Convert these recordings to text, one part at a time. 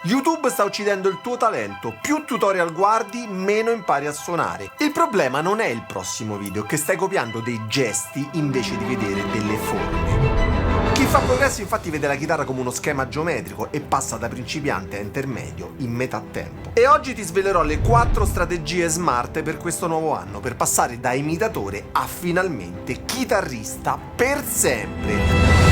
YouTube sta uccidendo il tuo talento, più tutorial guardi, meno impari a suonare. Il problema non è il prossimo video, che stai copiando dei gesti invece di vedere delle forme. Chi fa progressi infatti vede la chitarra come uno schema geometrico e passa da principiante a intermedio in metà tempo. E oggi ti svelerò le 4 strategie smart per questo nuovo anno, per passare da imitatore a finalmente chitarrista per sempre.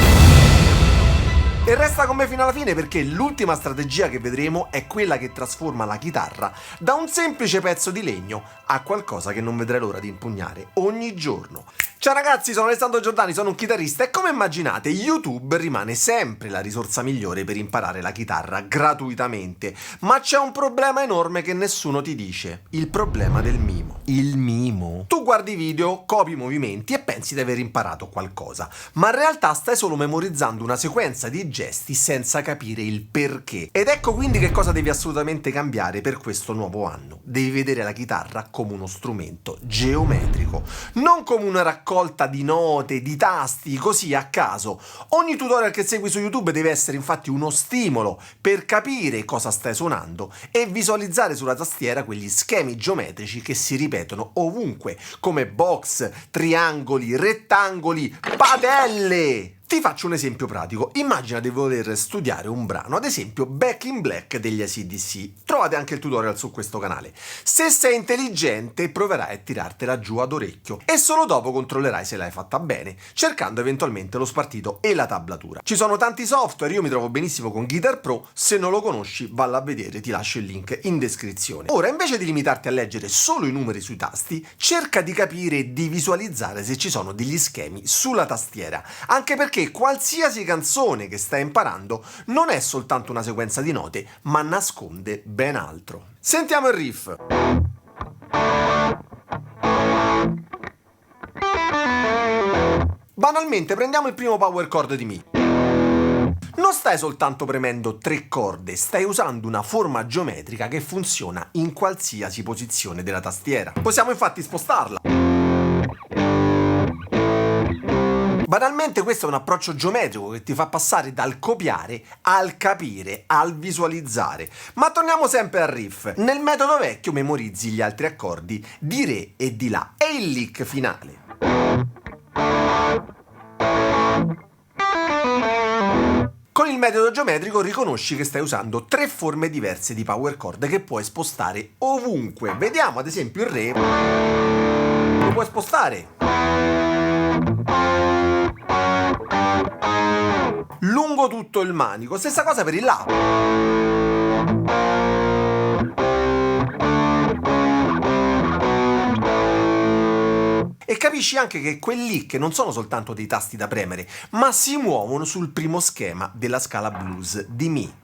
E resta con me fino alla fine perché l'ultima strategia che vedremo è quella che trasforma la chitarra da un semplice pezzo di legno a qualcosa che non vedrai l'ora di impugnare ogni giorno. Ciao ragazzi, sono Alessandro Giordani, sono un chitarrista e come immaginate YouTube rimane sempre la risorsa migliore per imparare la chitarra gratuitamente. Ma c'è un problema enorme che nessuno ti dice, il problema del mimo. Il mimo? Tu guardi video, copi i movimenti e pensi di aver imparato qualcosa, ma in realtà stai solo memorizzando una sequenza di gesti senza capire il perché. Ed ecco quindi che cosa devi assolutamente cambiare per questo nuovo anno. Devi vedere la chitarra come uno strumento geometrico, non come una raccolta di note, di tasti, così a caso. Ogni tutorial che segui su YouTube deve essere infatti uno stimolo per capire cosa stai suonando e visualizzare sulla tastiera quegli schemi geometrici che si ripetono ovunque, come box, triangoli, rettangoli, padelle. Ti faccio un esempio pratico. Immagina di voler studiare un brano, ad esempio Back in Black degli AC/DC. Trovate anche il tutorial su questo canale. Se sei intelligente proverai a tirartela giù ad orecchio e solo dopo controllerai se l'hai fatta bene, cercando eventualmente lo spartito e la tablatura. Ci sono tanti software, io mi trovo benissimo con Guitar Pro, se non lo conosci valla a vedere, ti lascio il link in descrizione. Ora, invece di limitarti a leggere solo i numeri sui tasti, cerca di capire e di visualizzare se ci sono degli schemi sulla tastiera, anche perché qualsiasi canzone che stai imparando non è soltanto una sequenza di note, ma nasconde ben altro. Sentiamo il riff. Banalmente prendiamo il primo power chord di Mi. Non stai soltanto premendo 3 corde, stai usando una forma geometrica che funziona in qualsiasi posizione della tastiera. Possiamo infatti spostarla. Banalmente questo è un approccio geometrico che ti fa passare dal copiare al capire, al visualizzare. Ma torniamo sempre al riff. Nel metodo vecchio memorizzi gli altri accordi di Re e di La e il lick finale. Con il metodo geometrico riconosci che stai usando 3 forme diverse di power chord che puoi spostare ovunque. Vediamo ad esempio il Re. Lo puoi spostare lungo tutto il manico, stessa cosa per il La. E capisci anche che quelli lick non sono soltanto dei tasti da premere, ma si muovono sul primo schema della scala blues di Mi.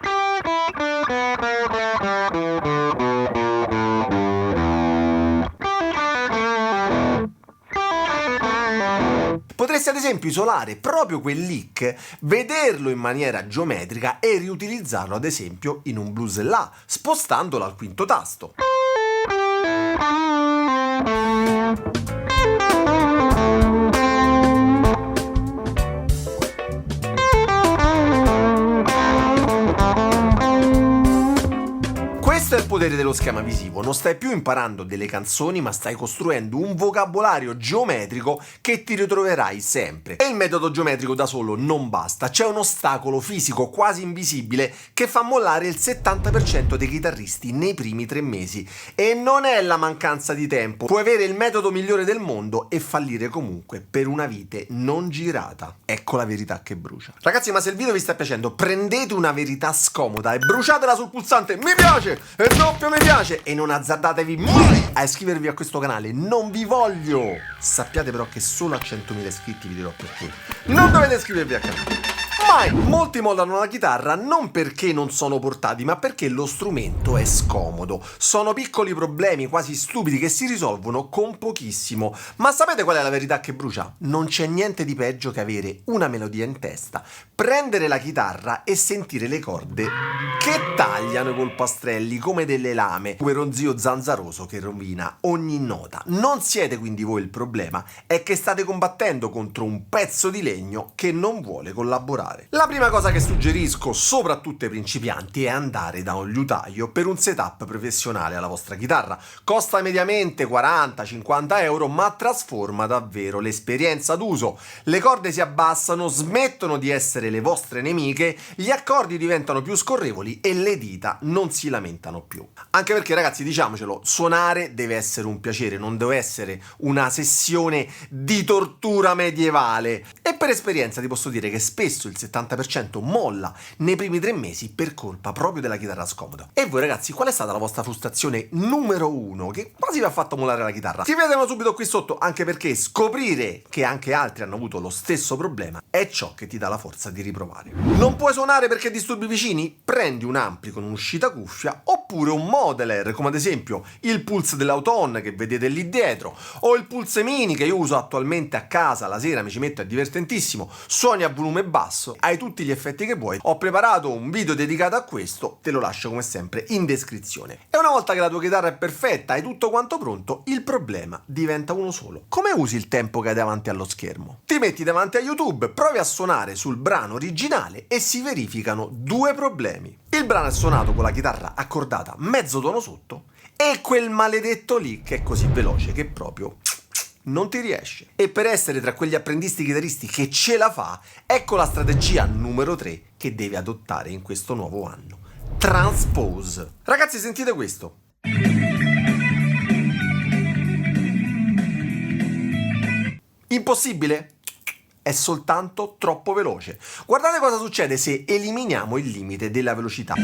Potresti ad esempio isolare proprio quel lick, vederlo in maniera geometrica e riutilizzarlo ad esempio in un blues La, spostandolo al quinto tasto. Questo è il potere dello schema visivo, non stai più imparando delle canzoni ma stai costruendo un vocabolario geometrico che ti ritroverai sempre. E il metodo geometrico da solo non basta, c'è un ostacolo fisico quasi invisibile che fa mollare il 70% dei chitarristi nei primi 3 mesi. E non è la mancanza di tempo, puoi avere il metodo migliore del mondo e fallire comunque per una vite non girata. Ecco la verità che brucia. Ragazzi, ma se il video vi sta piacendo, prendete una verità scomoda e bruciatela sul pulsante mi piace e doppio mi piace e non azzardatevi mai a iscrivervi a questo canale, non vi voglio. Sappiate però che solo a 100.000 iscritti vi dirò perché non dovete iscrivervi al canale. Mai! Molti mollano la chitarra non perché non sono portati, ma perché lo strumento è scomodo. Sono piccoli problemi quasi stupidi che si risolvono con pochissimo. Ma sapete qual è la verità che brucia? Non c'è niente di peggio che avere una melodia in testa, prendere la chitarra e sentire le corde che tagliano i polpastrelli come delle lame, come ronzio zanzaroso che rovina ogni nota. Non siete quindi voi il problema, è che state combattendo contro un pezzo di legno che non vuole collaborare. fare? La prima cosa che suggerisco, soprattutto ai principianti, è andare da un liutaio per un setup professionale alla vostra chitarra. Costa mediamente 40-50 euro, ma trasforma davvero l'esperienza d'uso. Le corde si abbassano, smettono di essere le vostre nemiche, gli accordi diventano più scorrevoli e le dita non si lamentano più. Anche perché, ragazzi, diciamocelo, suonare deve essere un piacere, non deve essere una sessione di tortura medievale. E per esperienza ti posso dire che spesso il 70% molla nei primi 3 mesi per colpa proprio della chitarra scomoda. E voi, ragazzi, qual è stata la vostra frustrazione numero 1 che quasi vi ha fatto mollare la chitarra? Scrivetelo subito qui sotto, anche perché scoprire che anche altri hanno avuto lo stesso problema è ciò che ti dà la forza di riprovare. Non puoi suonare perché disturbi i vicini? Prendi un ampli con un'uscita cuffia oppure un modeler, come ad esempio il Pulse dell'Auton che vedete lì dietro, o il Pulse Mini che io uso attualmente a casa, la sera mi ci metto, è divertentissimo, suoni a volume basso, hai tutti gli effetti che vuoi. Ho preparato un video dedicato a questo, te lo lascio come sempre in descrizione. E una volta che la tua chitarra è perfetta, hai tutto quanto pronto, il problema diventa uno solo. Come usi il tempo che hai davanti allo schermo? Ti metti davanti a YouTube, provi a suonare sul brano originale e si verificano 2 problemi. Il brano è suonato con la chitarra accordata mezzo tono sotto e quel maledetto lì che è così veloce che proprio non ti riesce. E per essere tra quegli apprendisti chitarristi che ce la fa, ecco la strategia numero 3 che devi adottare in questo nuovo anno. Transpose. Ragazzi, sentite questo. Impossibile? È soltanto troppo veloce. Guardate cosa succede se eliminiamo il limite della velocità.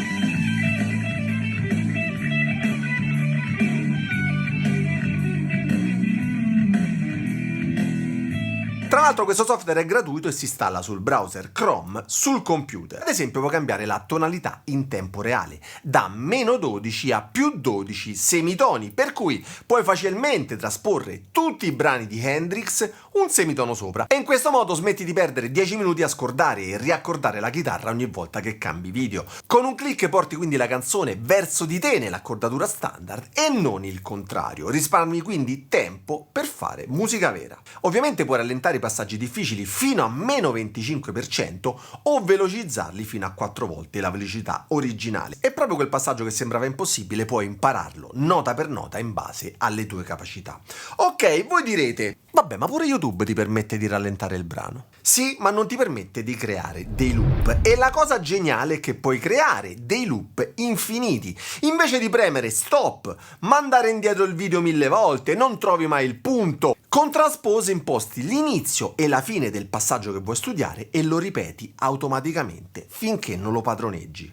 Tra l'altro questo software è gratuito e si installa sul browser Chrome sul computer. Ad esempio puoi cambiare la tonalità in tempo reale, da -12 a +12 semitoni, per cui puoi facilmente trasporre tutti i brani di Hendrix un semitono sopra e in questo modo smetti di perdere 10 minuti a scordare e riaccordare la chitarra ogni volta che cambi video. Con un click porti quindi la canzone verso di te nell'accordatura standard e non il contrario, risparmi quindi tempo per fare musica vera. Ovviamente puoi rallentare i passaggi difficili fino a -25% o velocizzarli fino a 4 volte la velocità originale. E proprio quel passaggio che sembrava impossibile puoi impararlo nota per nota in base alle tue capacità. Ok, voi direte, vabbè, ma pure YouTube ti permette di rallentare il brano. Sì, ma non ti permette di creare dei loop. E la cosa geniale è che puoi creare dei loop infiniti. Invece di premere stop, mandare indietro il video 1000 volte, non trovi mai il punto. Con Transpose imposti l'inizio e la fine del passaggio che vuoi studiare e lo ripeti automaticamente finché non lo padroneggi.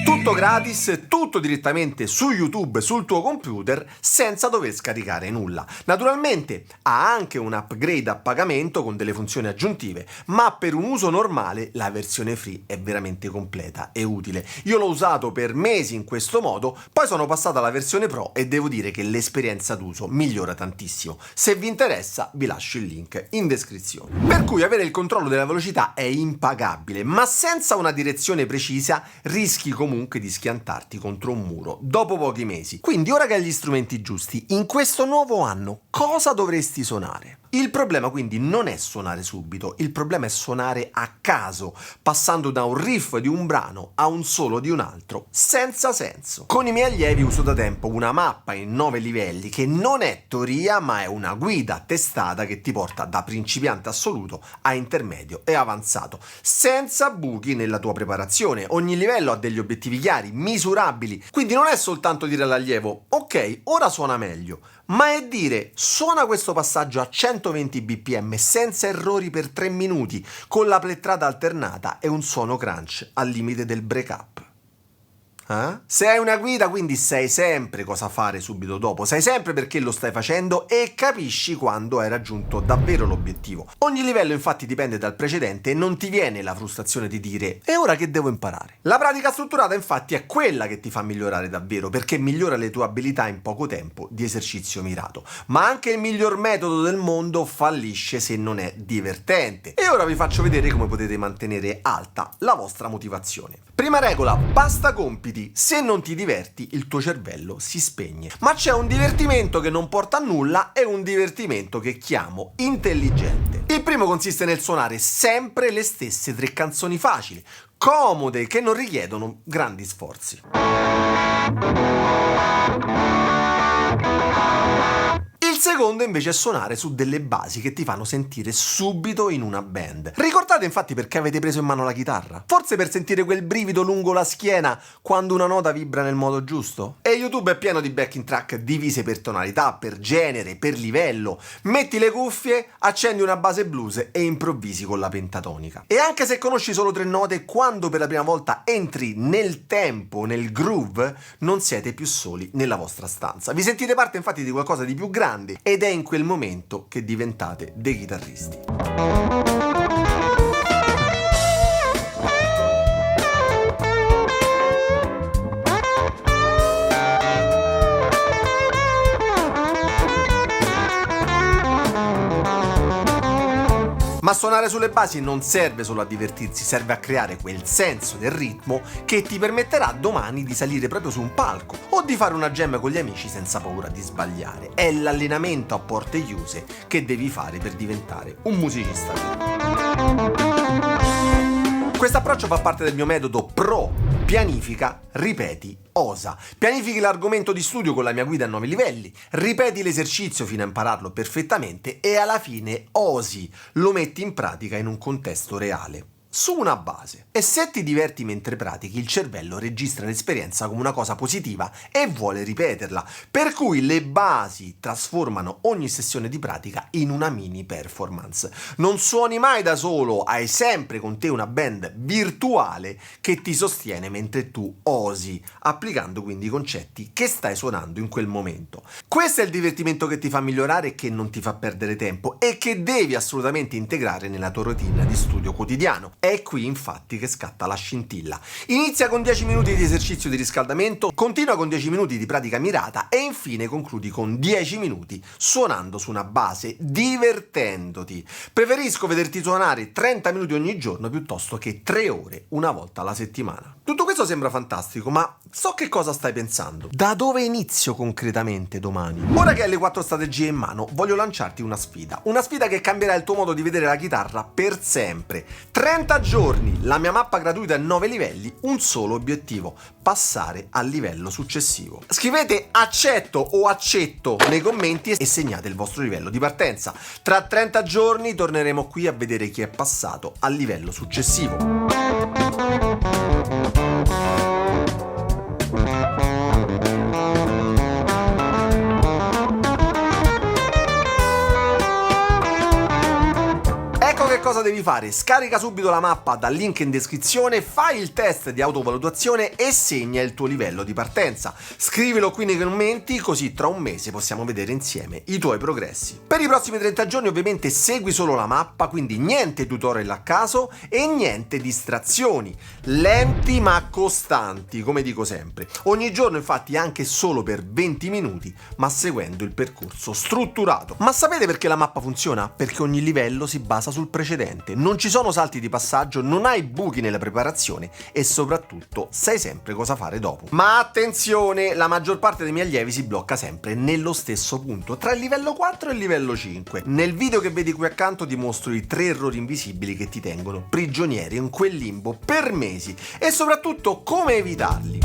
Tutto gratis, tutto direttamente su YouTube, sul tuo computer, senza dover scaricare nulla. Naturalmente ha anche un upgrade a pagamento con delle funzioni aggiuntive, ma per un uso normale la versione free è veramente completa e utile. Io l'ho usato per mesi in questo modo, poi sono passato alla versione Pro e devo dire che l'esperienza d'uso migliora tantissimo. Se vi interessa vi lascio il link in descrizione. Per cui avere il controllo della velocità è impagabile, ma senza una direzione precisa rischi comunque di schiantarti contro un muro dopo pochi mesi. Quindi ora che hai gli strumenti giusti, in questo nuovo anno cosa dovresti suonare? Il problema quindi non è suonare subito, il problema è suonare a caso, passando da un riff di un brano a un solo di un altro, senza senso. Con i miei allievi uso da tempo una mappa in 9 livelli che non è teoria ma è una guida testata che ti porta da principiante assoluto a intermedio e avanzato, senza buchi nella tua preparazione. Ogni livello ha degli obiettivi chiari, misurabili, quindi non è soltanto dire all'allievo ok, ora suona meglio, ma è dire suona questo passaggio a 120 bpm senza errori per 3 minuti con la plettrata alternata e un suono crunch al limite del break up. Se hai una guida quindi sai sempre cosa fare subito dopo, sai sempre perché lo stai facendo e capisci quando hai raggiunto davvero l'obiettivo. Ogni livello infatti dipende dal precedente e non ti viene la frustrazione di dire e ora che devo imparare? La pratica strutturata infatti è quella che ti fa migliorare davvero, perché migliora le tue abilità in poco tempo di esercizio mirato. Ma anche il miglior metodo del mondo fallisce se non è divertente. E ora vi faccio vedere come potete mantenere alta la vostra motivazione. Prima regola, basta compiti D. Se non ti diverti, il tuo cervello si spegne. Ma c'è un divertimento che non porta a nulla e un divertimento che chiamo intelligente. Il primo consiste nel suonare sempre le stesse 3 canzoni facili, comode, che non richiedono grandi sforzi. Il secondo invece è suonare su delle basi che ti fanno sentire subito in una band. Ricordate infatti perché avete preso in mano la chitarra? Forse per sentire quel brivido lungo la schiena quando una nota vibra nel modo giusto? E YouTube è pieno di backing track divise per tonalità, per genere, per livello. Metti le cuffie, accendi una base blues e improvvisi con la pentatonica. E anche se conosci solo 3 note, quando per la prima volta entri nel tempo, nel groove, non siete più soli nella vostra stanza. Vi sentite parte infatti di qualcosa di più grande ed è in quel momento che diventate dei chitarristi. Ma suonare sulle basi non serve solo a divertirsi, serve a creare quel senso del ritmo che ti permetterà domani di salire proprio su un palco o di fare una jam con gli amici senza paura di sbagliare. È l'allenamento a porte chiuse che devi fare per diventare un musicista vero. Questo approccio fa parte del mio metodo PRO. Pianifica, ripeti, osa. Pianifichi l'argomento di studio con la mia guida a 9 livelli, ripeti l'esercizio fino a impararlo perfettamente e alla fine osi, lo metti in pratica in un contesto reale, su una base. E se ti diverti mentre pratichi, il cervello registra l'esperienza come una cosa positiva e vuole ripeterla, per cui le basi trasformano ogni sessione di pratica in una mini performance. Non suoni mai da solo, hai sempre con te una band virtuale che ti sostiene mentre tu osi, applicando quindi i concetti che stai suonando in quel momento. Questo è il divertimento che ti fa migliorare e che non ti fa perdere tempo e che devi assolutamente integrare nella tua routine di studio quotidiano. È qui infatti che scatta la scintilla. Inizia con 10 minuti di esercizio di riscaldamento, continua con 10 minuti di pratica mirata e infine concludi con 10 minuti suonando su una base, divertendoti. Preferisco vederti suonare 30 minuti ogni giorno piuttosto che 3 ore una volta alla settimana. Tutto questo sembra fantastico, ma so che cosa stai pensando. Da dove inizio concretamente domani? Ora che hai le 4 strategie in mano, voglio lanciarti una sfida. Una sfida che cambierà il tuo modo di vedere la chitarra per sempre. 30 giorni, la mia mappa gratuita a 9 livelli, un solo obiettivo: passare al livello successivo. Scrivete accetto o accetto nei commenti e segnate il vostro livello di partenza. Tra 30 giorni torneremo qui a vedere chi è passato al livello successivo. Che cosa devi fare? Scarica subito la mappa dal link in descrizione, fai il test di autovalutazione e segna il tuo livello di partenza. Scrivilo qui nei commenti, così tra un mese possiamo vedere insieme i tuoi progressi. Per i prossimi 30 giorni ovviamente segui solo la mappa, quindi niente tutorial a caso e niente distrazioni. Lenti ma costanti, come dico sempre. Ogni giorno infatti anche solo per 20 minuti, ma seguendo il percorso strutturato. Ma sapete perché la mappa funziona? Perché ogni livello si basa sul precedente. Non ci sono salti di passaggio, non hai buchi nella preparazione e soprattutto sai sempre cosa fare dopo. Ma attenzione, la maggior parte dei miei allievi si blocca sempre nello stesso punto, tra il livello 4 e il livello 5. Nel video che vedi qui accanto ti mostro i 3 errori invisibili che ti tengono prigionieri in quel limbo per mesi e soprattutto come evitarli.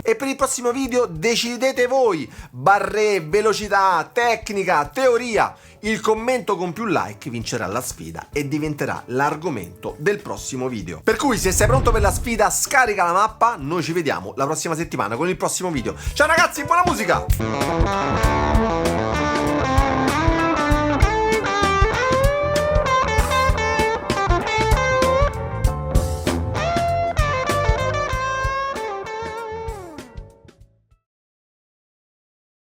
E per il prossimo video decidete voi: barre, velocità, tecnica, teoria. Il commento con più like vincerà la sfida e diventerà l'argomento del prossimo video. Per cui se sei pronto per la sfida, scarica la mappa, noi ci vediamo la prossima settimana con il prossimo video. Ciao ragazzi, buona musica!